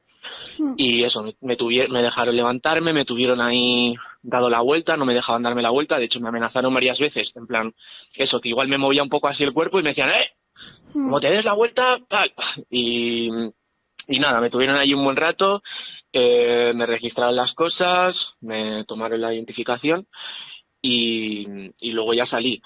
Speaker 7: Y eso, me dejaron levantarme, me tuvieron ahí dado la vuelta, no me dejaban darme la vuelta, de hecho me amenazaron varias veces, en plan, eso, que igual me movía un poco así el cuerpo y me decían, como te des la vuelta, tal. Y nada, me tuvieron allí un buen rato, me registraron las cosas, me tomaron la identificación y luego ya salí.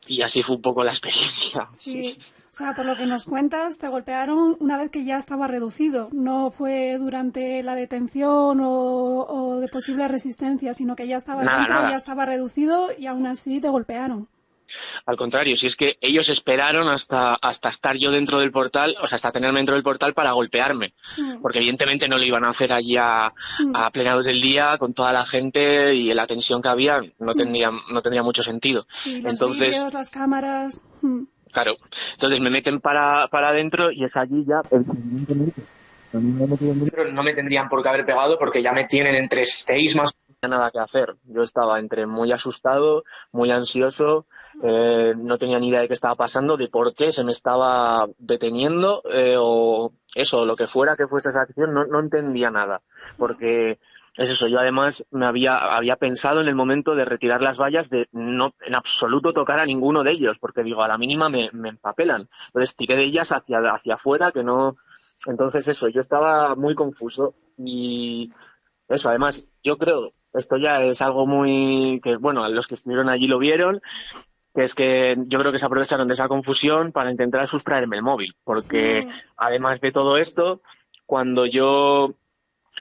Speaker 7: Y así fue un poco la experiencia.
Speaker 2: Sí, o sea, por lo que nos cuentas, te golpearon una vez que ya estaba reducido. No fue durante la detención o de posible resistencia, sino que ya estaba dentro, ya estaba reducido y aún así te golpearon.
Speaker 7: Al contrario, si es que ellos esperaron hasta estar yo dentro del portal, o sea, hasta tenerme dentro del portal para golpearme, porque evidentemente no lo iban a hacer allí a plena luz del día con toda la gente y la tensión que había, no tendría mucho sentido.
Speaker 2: Sí, los vídeos, las cámaras.
Speaker 7: Claro, entonces me meten para adentro y es allí ya, evidentemente, no me tendrían por qué haber pegado porque ya me tienen entre 6 más. No tenía nada que hacer. Yo estaba entre muy asustado, muy ansioso, no tenía ni idea de qué estaba pasando, de por qué se me estaba deteniendo o eso, lo que fuera que fuese esa acción, no entendía nada. Porque es eso, yo además me había pensado en el momento de retirar las vallas de no en absoluto tocar a ninguno de ellos, porque digo, a la mínima me empapelan. Entonces tiré de ellas hacia afuera, que no. Entonces eso, yo estaba muy confuso y eso, además, yo creo, esto ya es algo muy que, bueno, los que estuvieron allí lo vieron, que es que yo creo que se aprovecharon de esa confusión para intentar sustraerme el móvil, porque además de todo esto, cuando yo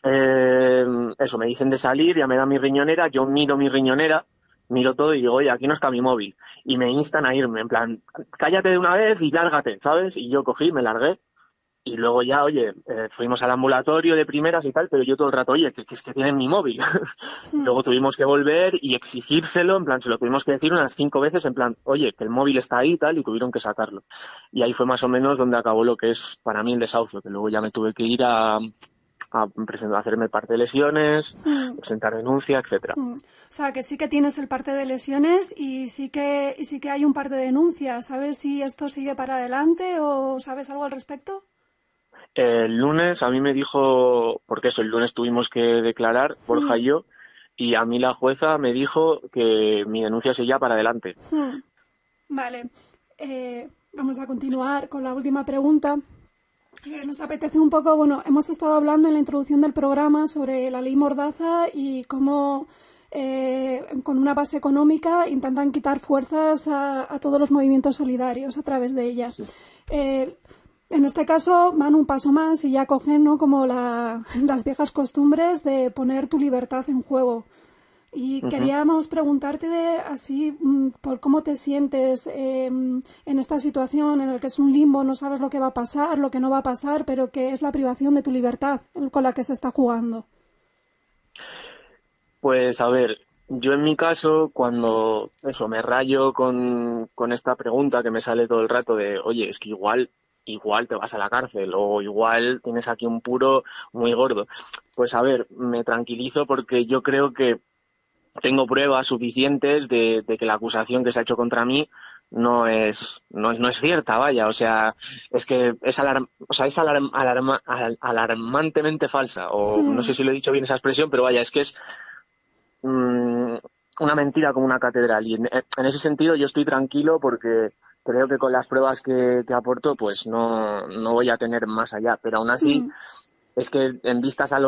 Speaker 7: me dicen de salir, ya me dan mi riñonera, yo miro mi riñonera, miro todo y digo, oye, aquí no está mi móvil, y me instan a irme, en plan, cállate de una vez y lárgate, ¿sabes? Y yo cogí, me largué. Y luego ya, oye, fuimos al ambulatorio de primeras y tal, pero yo todo el rato, oye, que es que tienen mi móvil. Luego tuvimos que volver y exigírselo, en plan, se lo tuvimos que decir unas 5 veces, en plan, oye, que el móvil está ahí y tal, y tuvieron que sacarlo. Y ahí fue más o menos donde acabó lo que es para mí el desahucio, que luego ya me tuve que ir a hacerme parte de lesiones, presentar denuncia, etcétera.
Speaker 2: O sea, que sí que tienes el parte de lesiones y sí que hay un parte de denuncias. ¿Sabes si esto sigue para adelante o sabes algo al respecto?
Speaker 7: El lunes a mí me dijo, porque eso, el lunes tuvimos que declarar, Borja y yo, y a mí la jueza me dijo que mi denuncia seguía para adelante.
Speaker 2: Vale, vamos a continuar con la última pregunta. Nos apetece un poco, bueno, hemos estado hablando en la introducción del programa sobre la ley Mordaza y cómo con una base económica intentan quitar fuerzas a todos los movimientos solidarios a través de ella. Sí. En este caso van un paso más y ya cogen, ¿no?, como las viejas costumbres de poner tu libertad en juego. Y queríamos preguntarte así por cómo te sientes en esta situación en la que es un limbo, no sabes lo que va a pasar, lo que no va a pasar, pero que es la privación de tu libertad con la que se está jugando.
Speaker 7: Pues a ver, yo en mi caso, cuando eso me rayo con esta pregunta que me sale todo el rato de, oye, es que igual te vas a la cárcel o igual tienes aquí un puro muy gordo. Pues a ver, me tranquilizo porque yo creo que tengo pruebas suficientes de que la acusación que se ha hecho contra mí no es cierta, vaya, o sea, es que es alarmantemente falsa, o no sé si lo he dicho bien esa expresión, pero vaya, es que es una mentira como una catedral, y en ese sentido yo estoy tranquilo porque creo que con las pruebas que aporto pues no voy a tener más allá, pero aún así es que en vistas a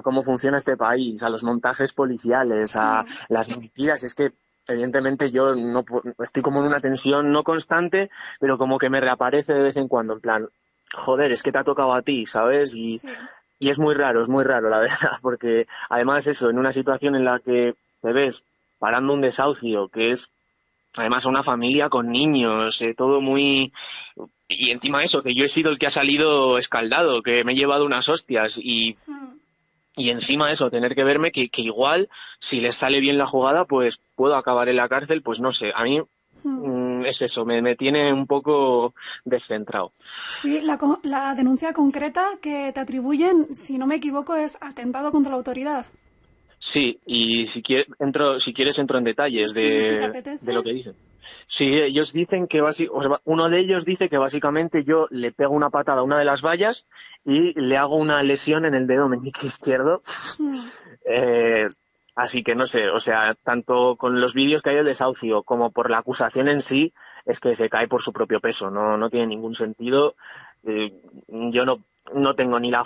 Speaker 7: cómo funciona este país, a los montajes policiales, a las mentiras, es que evidentemente yo no estoy como en una tensión no constante, pero como que me reaparece de vez en cuando, en plan, joder, es que te ha tocado a ti, ¿sabes? Y es muy raro la verdad, porque además eso, en una situación en la que te ves parando un desahucio, que es además una familia con niños, todo muy. Y encima eso, que yo he sido el que ha salido escaldado, que me he llevado unas hostias y encima eso, tener que verme que igual, si les sale bien la jugada, pues puedo acabar en la cárcel, pues no sé, a mí es eso, me tiene un poco descentrado.
Speaker 2: Sí, la denuncia concreta que te atribuyen, si no me equivoco, es atentado contra la autoridad.
Speaker 7: Sí, y si quieres entro en detalles de lo que dicen. Sí, ellos dicen que uno de ellos dice que básicamente yo le pego una patada a una de las vallas y le hago una lesión en el dedo meñique izquierdo. Así que no sé, o sea, tanto con los vídeos que hay del desahucio como por la acusación en sí, es que se cae por su propio peso, no tiene ningún sentido. Yo no tengo ni la...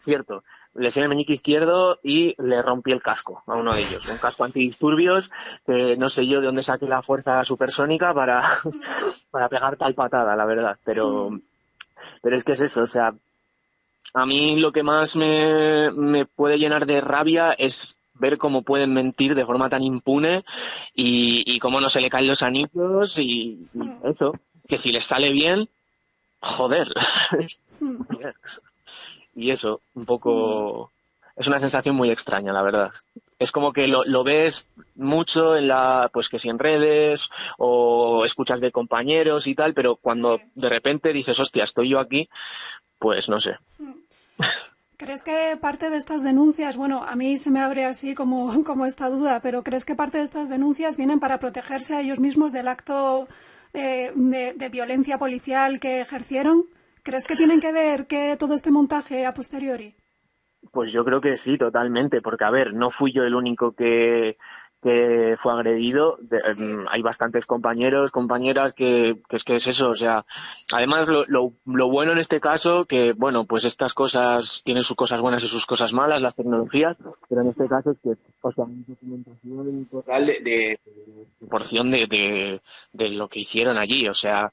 Speaker 7: cierto, lesioné el meñique izquierdo y le rompí el casco a uno de ellos, un casco antidisturbios, que no sé yo de dónde saqué la fuerza supersónica para pegar tal patada, la verdad, pero es que es eso, o sea, a mí lo que más me puede llenar de rabia es ver cómo pueden mentir de forma tan impune y cómo no se le caen los anillos y eso, que si les sale bien, joder. Y eso, un poco... Es una sensación muy extraña, la verdad. Es como que lo ves mucho pues que si en redes o escuchas de compañeros y tal, pero cuando de repente dices, hostia, estoy yo aquí, pues no sé.
Speaker 2: ¿Crees que parte de estas denuncias, bueno, a mí se me abre así como esta duda, pero ¿crees que parte de estas denuncias vienen para protegerse a ellos mismos del acto de violencia policial que ejercieron? ¿Crees que tienen que ver que todo este montaje a posteriori?
Speaker 7: Pues yo creo que sí, totalmente, porque a ver, no fui yo el único que fue agredido. Hay bastantes compañeros, compañeras que es eso, o sea, además lo bueno en este caso, que bueno, pues estas cosas tienen sus cosas buenas y sus cosas malas, las tecnologías, pero en este caso es que, o sea, hay documentación total de porción de lo que hicieron allí, o sea,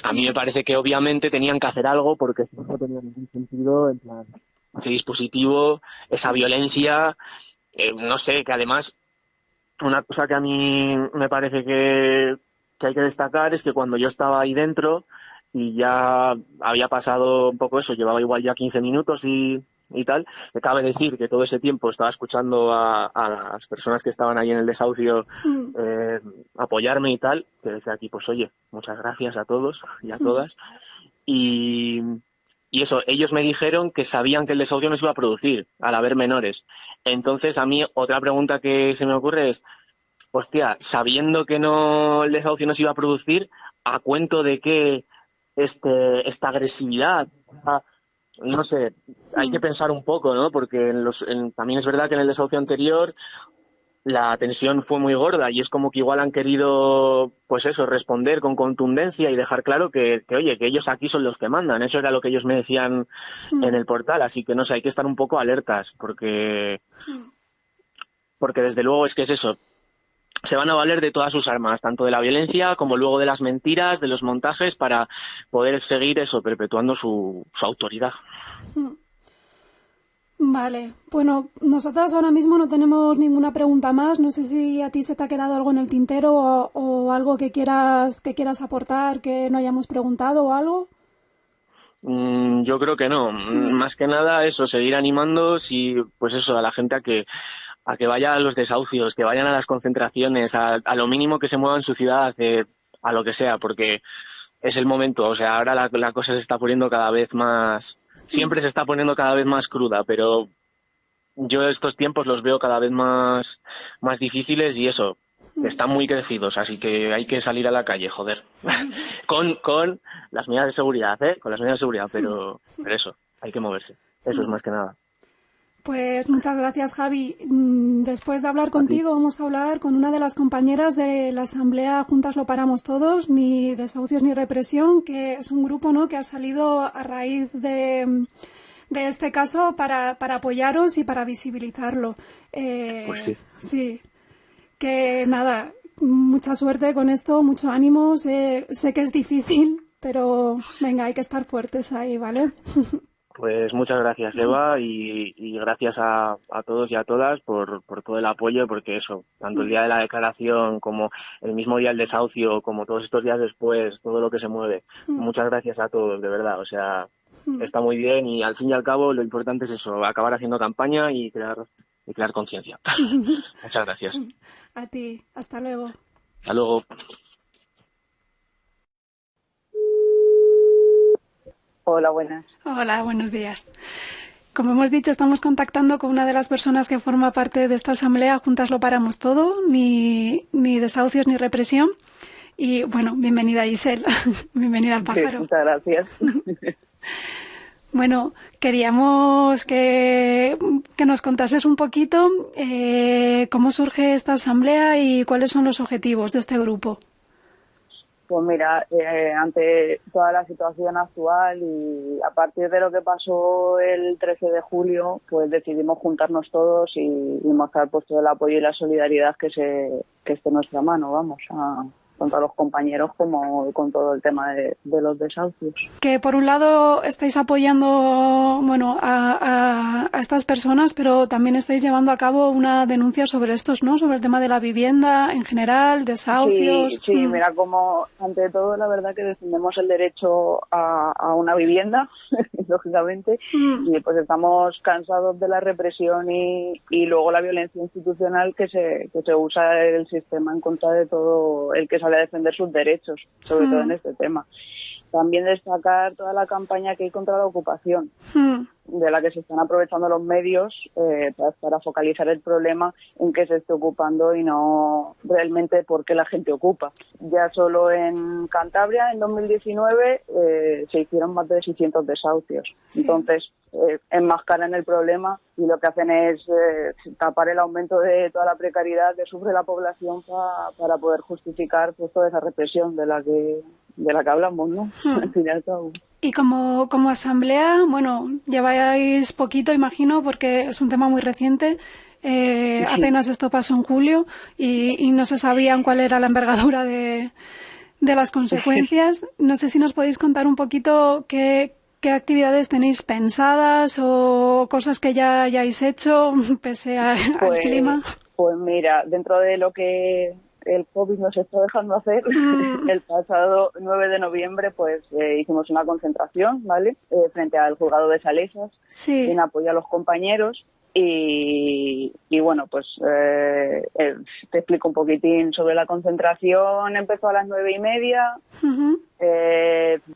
Speaker 7: a mí me parece que obviamente tenían que hacer algo porque no tenía ningún sentido, en plan, ese dispositivo, esa violencia, no sé, que además una cosa que a mí me parece que hay que destacar es que cuando yo estaba ahí dentro y ya había pasado un poco eso, llevaba igual ya 15 minutos y tal, me cabe decir que todo ese tiempo estaba escuchando a las personas que estaban ahí en el desahucio apoyarme y tal, que desde aquí pues oye, muchas gracias a todos y a todas, y eso, ellos me dijeron que sabían que el desahucio no se iba a producir al haber menores. Entonces, a mí otra pregunta que se me ocurre es, hostia, sabiendo que el desahucio no se iba a producir, ¿a cuento de qué esta agresividad? No sé, hay que pensar un poco, ¿no? Porque también es verdad que en el desahucio anterior la tensión fue muy gorda y es como que igual han querido, pues eso, responder con contundencia y dejar claro que oye, que ellos aquí son los que mandan. Eso era lo que ellos me decían en el portal, así que no sé, hay que estar un poco alertas porque desde luego es que es eso. Se van a valer de todas sus armas, tanto de la violencia como luego de las mentiras, de los montajes, para poder seguir eso, perpetuando su autoridad.
Speaker 2: Vale, bueno, nosotras ahora mismo no tenemos ninguna pregunta más. No sé si a ti se te ha quedado algo en el tintero o algo que quieras aportar que no hayamos preguntado o algo.
Speaker 7: Yo creo que no. Más que nada eso, seguir animando pues eso, a la gente a que vaya a los desahucios, que vayan a las concentraciones, a lo mínimo que se mueva en su ciudad, a lo que sea, porque es el momento. O sea, ahora la cosa se está poniendo cada vez más... Siempre se está poniendo cada vez más cruda, pero yo estos tiempos los veo cada vez más difíciles y eso, están muy crecidos, así que hay que salir a la calle, joder. con las medidas de seguridad, con las medidas de seguridad, pero eso, hay que moverse. Eso es más que nada.
Speaker 2: Pues muchas gracias, Javi. Después de hablar contigo, vamos a hablar con una de las compañeras de la Asamblea Juntas lo Paramos Todos, ni Desahucios ni Represión, que es un grupo, ¿no?, que ha salido a raíz de este caso para apoyaros y para visibilizarlo.
Speaker 7: Pues sí.
Speaker 2: Sí. Que nada, mucha suerte con esto, mucho ánimo. Sé que es difícil, pero venga, hay que estar fuertes ahí, ¿vale?
Speaker 7: Pues muchas gracias, Eva, y gracias a todos y a todas por todo el apoyo, porque eso, tanto el día de la declaración como el mismo día del desahucio, como todos estos días después, todo lo que se mueve. Muchas gracias a todos, de verdad, o sea, está muy bien y al fin y al cabo lo importante es eso, acabar haciendo campaña y crear conciencia. Muchas gracias.
Speaker 2: A ti, hasta luego.
Speaker 7: Hasta luego.
Speaker 8: Hola, buenas.
Speaker 2: Hola, buenos días. Como hemos dicho, estamos contactando con una de las personas que forma parte de esta asamblea, Juntas lo Paramos Todo, ni Desahucios ni Represión. Y bueno, bienvenida, Giselle. Bienvenida al Pájaro.
Speaker 8: Muchas gracias.
Speaker 2: Bueno, queríamos que nos contases un poquito cómo surge esta asamblea y cuáles son los objetivos de este grupo.
Speaker 8: Pues mira, ante toda la situación actual y a partir de lo que pasó el 13 de julio, pues decidimos juntarnos todos y mostrar pues todo el apoyo y la solidaridad que esté en nuestra mano, vamos, tanto a los compañeros como con todo el tema de los desahucios. Que
Speaker 2: por un lado estáis apoyando, bueno, a estas personas, pero también estáis llevando a cabo una denuncia sobre estos, ¿no? Sobre el tema de la vivienda en general, desahucios.
Speaker 8: Sí, mira, como ante todo la verdad que defendemos el derecho a una vivienda, lógicamente, y pues estamos cansados de la represión y luego la violencia institucional que se usa el sistema en contra de todo el que sale a defender sus derechos, sobre todo en este tema. También destacar toda la campaña que hay contra la ocupación, de la que se están aprovechando los medios para focalizar el problema en que se esté ocupando y no realmente por qué la gente ocupa. Ya solo en Cantabria, en 2019, se hicieron más de 600 desahucios. Sí. Entonces, enmascaran el problema y lo que hacen es tapar el aumento de toda la precariedad que sufre la población para poder justificar pues, toda esa represión de la que hablamos, ¿no? Al fin y al cabo.
Speaker 2: Y como asamblea, bueno, lleváis poquito, imagino, porque es un tema muy reciente. Sí. Apenas esto pasó en julio y no se sabían cuál era la envergadura de las consecuencias. No sé si nos podéis contar un poquito qué actividades tenéis pensadas o cosas que ya hayáis hecho pese al clima.
Speaker 8: Pues mira, dentro de lo que el COVID nos está dejando hacer, el pasado 9 de noviembre pues hicimos una concentración, ¿vale? Frente al juzgado de Salesas, sí, en apoyo a los compañeros y bueno, pues te explico un poquitín sobre la concentración. Empezó a las 9:30,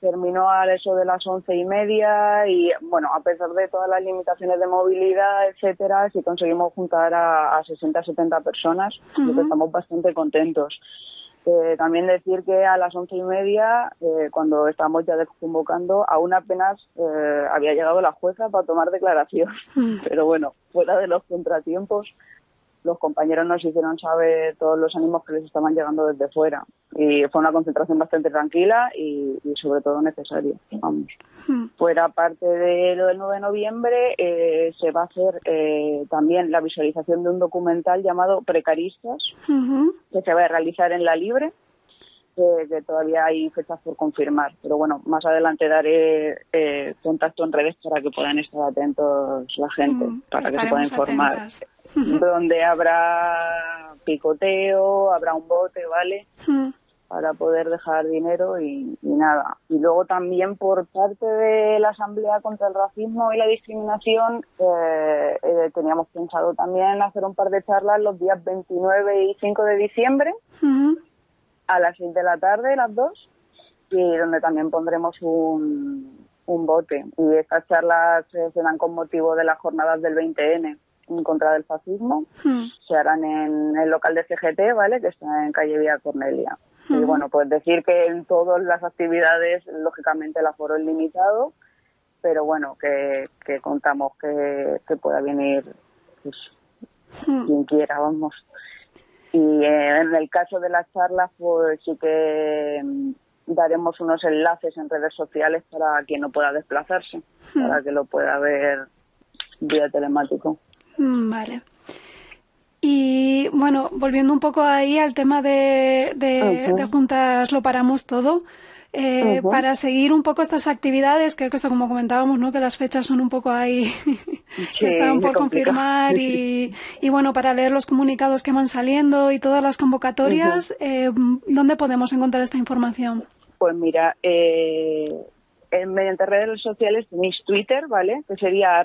Speaker 8: terminó a eso de las 11:30 y bueno, a pesar de todas las limitaciones de movilidad, etcétera, sí conseguimos juntar a 60-70 personas, y estamos bastante contentos. También decir que a las 11:30, cuando estábamos ya desconvocando, aún apenas había llegado la jueza para tomar declaración. Pero bueno, fuera de los contratiempos, los compañeros nos hicieron saber todos los ánimos que les estaban llegando desde fuera. Y fue una concentración bastante tranquila y sobre todo necesaria, vamos. Fuera parte de lo del 9 de noviembre, se va a hacer también la visualización de un documental llamado Precaristas, que se va a realizar en La Libre, que todavía hay fechas por confirmar. Pero bueno, más adelante daré contacto en redes para que puedan estar atentos la gente, para que se puedan informar. Donde habrá picoteo, habrá un bote, ¿vale? Para poder dejar dinero y nada. Y luego también por parte de la Asamblea contra el Racismo y la Discriminación teníamos pensado también hacer un par de charlas los días 29 y 5 de diciembre a las 6 de la tarde, las dos, y donde también pondremos un bote. Y estas charlas se dan con motivo de las jornadas del 20N en contra del fascismo. Se harán en el local de CGT, ¿vale?, que está en calle Vía Cornelia. Y bueno, pues decir que en todas las actividades, lógicamente, el aforo es limitado, pero bueno, que contamos que pueda venir pues, quien quiera, vamos. Y en el caso de las charlas, pues sí que daremos unos enlaces en redes sociales para quien no pueda desplazarse, para que lo pueda ver vía telemático.
Speaker 2: Vale. Y bueno, volviendo un poco ahí al tema de Juntas Lo Paramos Todo, para seguir un poco estas actividades, que esto como comentábamos, ¿no?, que las fechas son un poco ahí que están por confirmar y bueno, para leer los comunicados que van saliendo y todas las convocatorias, ¿dónde podemos encontrar esta información?
Speaker 8: Pues mira, mediante redes sociales tenéis Twitter, ¿vale?, que sería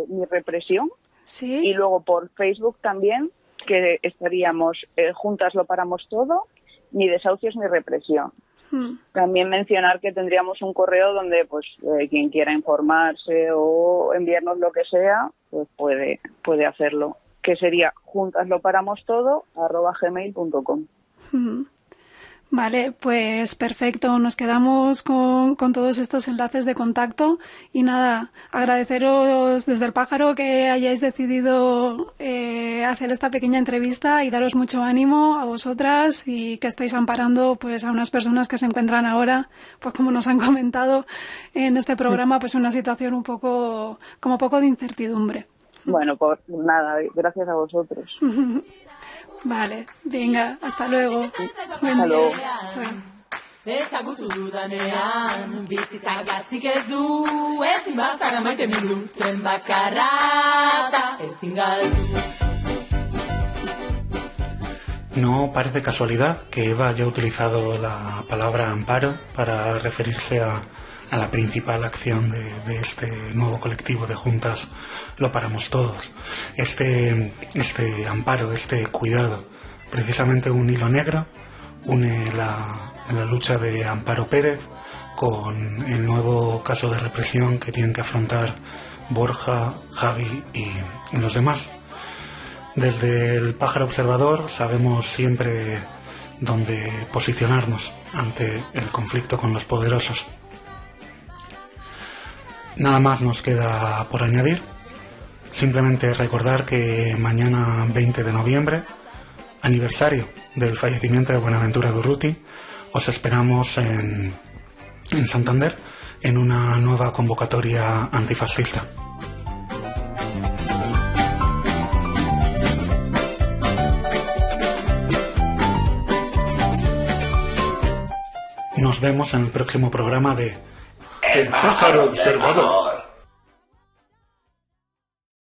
Speaker 8: @mirepresión.
Speaker 2: Sí.
Speaker 8: Y luego por Facebook también, que estaríamos Juntas Lo Paramos Todo, ni desahucios ni represión. También mencionar que tendríamos un correo donde pues quien quiera informarse o enviarnos lo que sea, pues puede hacerlo, que sería juntasloParamosTodo@gmail.com.
Speaker 2: Vale, pues perfecto. Nos quedamos con todos estos enlaces de contacto y nada, agradeceros desde el Pájaro que hayáis decidido hacer esta pequeña entrevista y daros mucho ánimo a vosotras y que estáis amparando pues a unas personas que se encuentran ahora, pues como nos han comentado en este programa, pues una situación un poco de incertidumbre.
Speaker 8: Bueno, pues nada, gracias a vosotros.
Speaker 2: Vale, venga, hasta luego.
Speaker 8: Hasta luego.
Speaker 9: Ezagutu dudanean, bizitza gatzik ez du, ezin bazara maite mindu, tren bakarra da ezin galdu.
Speaker 4: No parece casualidad que Eva haya utilizado la palabra amparo para referirse a la principal acción de este nuevo colectivo de juntas Lo Paramos Todos. Este amparo, este cuidado, precisamente un hilo negro, une la lucha de Amparo Pérez con el nuevo caso de represión que tienen que afrontar Borja, Javi y los demás. Desde el Pájaro Observador sabemos siempre dónde posicionarnos ante el conflicto con los poderosos. Nada más nos queda por añadir. Simplemente recordar que mañana 20 de noviembre, aniversario del fallecimiento de Buenaventura Durruti, os esperamos en Santander en una nueva convocatoria antifascista. Nos vemos en el próximo programa de El Pájaro Observador.